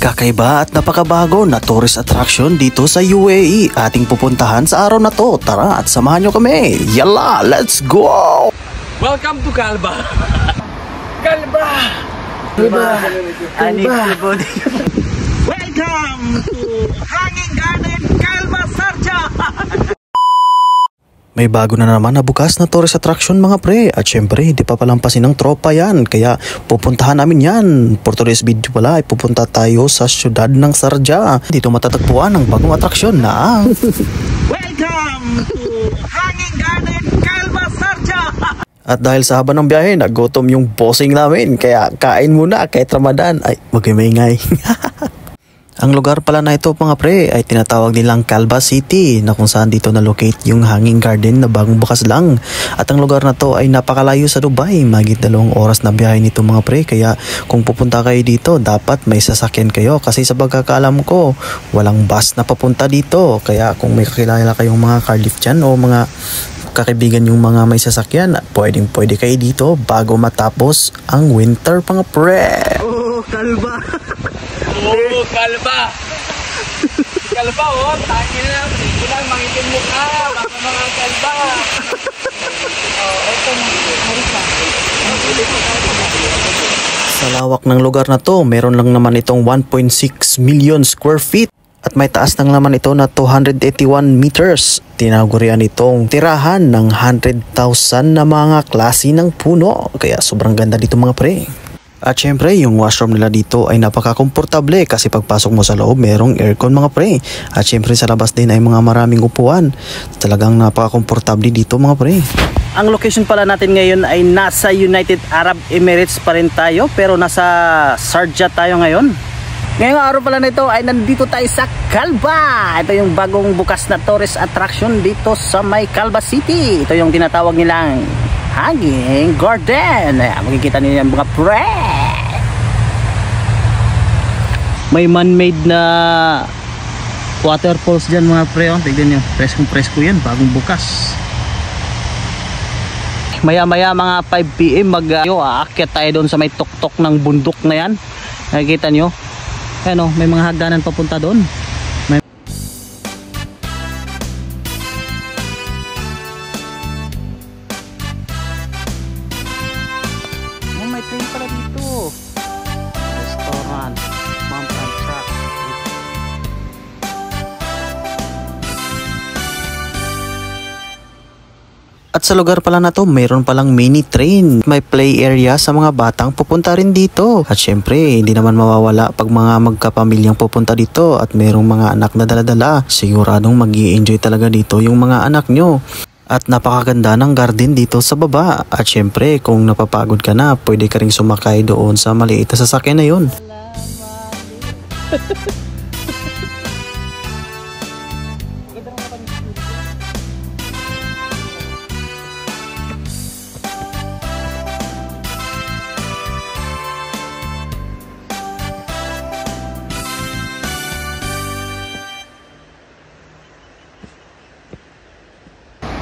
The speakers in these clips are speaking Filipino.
Kakaiba at napakabago na tourist attraction dito sa UAE ating pupuntahan sa araw na to. Tara at samahan nyo kami. Yalla, let's go! Welcome to Calba. Calba. Welcome to Hanging Garden, Calba, Sharjah. May bago na naman na bukas na tourist attraction mga pre. At syempre, hindi pa palampasin ng tropa yan. Kaya pupuntahan namin yan. For today's video pala ay pupunta tayo sa syudad ng Sharjah. Dito matatagpuan ang bagong attraksyon na Welcome to Hanging Garden, Calba, Sharjah. At dahil sa haba ng biyahe, nagutom yung bossing namin. Kaya kain muna kahit Ramadan. Ay, magimingay. Ang lugar pala na ito mga pre ay tinatawag nilang Calba City na kung saan dito na-locate yung Hanging Garden na bagong bukas lang. At ang lugar na to ay napakalayo sa Dubai, mahigit 2 oras na biyahe nito mga pre. Kaya kung pupunta kayo dito, dapat may sasakyan kayo kasi sa pagkakaalam ko, walang bus na papunta dito. Kaya kung may kakilala kayong mga car lift dyan o mga kakaibigan yung mga may sasakyan, pwede kayo dito bago matapos ang winter mga pre. Oh, Calba! Oh, Calba. Calba, oh. Tangin na. Hindi lang mangitin mo ka. Baka mga Calba. Oh, ito Sa lawak ng lugar na to, meron lang naman itong 1.6 million square feet. At may taas ng laman ito na 281 meters. Tinagurian itong tirahan ng 100,000 na mga klase ng puno. Kaya sobrang ganda dito mga pre. At syempre, yung washroom nila dito ay napaka-komportable kasi pagpasok mo sa loob, merong aircon mga pre. At syempre sa labas din ay mga maraming upuan. Talagang napaka-komportable dito mga pre. Ang location pala natin ngayon ay nasa United Arab Emirates pa rin tayo, pero nasa Sharjah tayo ngayon. Ngayong araw pala nito ay nandito tayo sa Calba. Ito yung bagong bukas na tourist attraction dito sa may Calba City. Ito yung tinatawag nilang Hanging Garden. Makikita niyo yung mga pre. May man-made na waterfalls dyan mga pre. Tignan nyo, preskong-presko yan, bagong bukas. Maya-maya mga 5 PM aakyat tayo doon sa may tuktok ng bundok na yan. Nakikita nyo? Ano, may mga hagdanan papunta doon. May train pala dito. Restaurant, mountain truck. At sa lugar pala na to, mayroon palang mini train. May play area sa mga batang pupunta rin dito. At syempre, hindi naman mawawala pag mga magkapamilyang pupunta dito at mayroong mga anak na dala-dala. Siguradong mag-i-enjoy talaga dito yung mga anak nyo. At napakaganda ng garden dito sa baba. At syempre, kung napapagod ka na, pwede ka ring sumakay doon sa maliit na sasakyan na yun.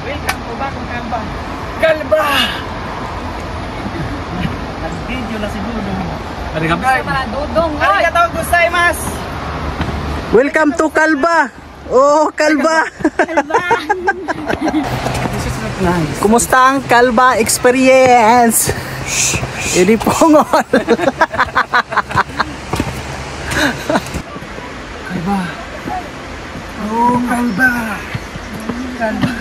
Welcome to bagong Calba. Calba! Nag-video na si Dudong. Arigatou gozaimasu. Welcome to Calba! Oh, Calba! Kumusta ang Calba experience? Hindi pongol. Calba. Oh, Calba. Calba.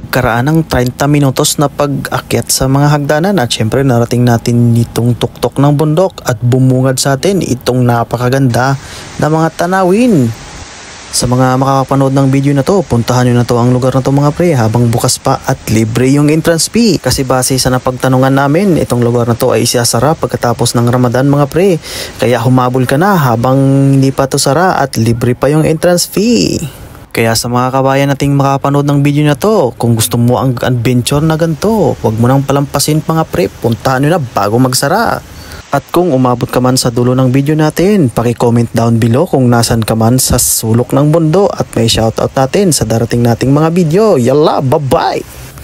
Karaan ng 30 minutos na pag-akyat sa mga hagdanan at syempre narating natin itong tuktok ng bundok at bumungad sa atin itong napakaganda na mga tanawin. Sa mga makakapanood ng video na to, puntahan nyo na to ang lugar na to mga pre habang bukas pa at libre yung entrance fee. Kasi base sa napagtanungan namin, itong lugar na to ay isasara pagkatapos ng Ramadan mga pre. Kaya humabol ka na habang hindi pa to sara at libre pa yung entrance fee. Kaya sa mga kabayan nating makapanood ng video na to, kung gusto mo ang adventure na ganito, huwag mo nang palampasin mga pre, puntahan nyo na bago magsara. At kung umabot ka man sa dulo ng video natin, paki-comment down below kung nasan ka man sa sulok ng mundo at may shoutout natin sa darating nating mga video. Yalla, bye-bye!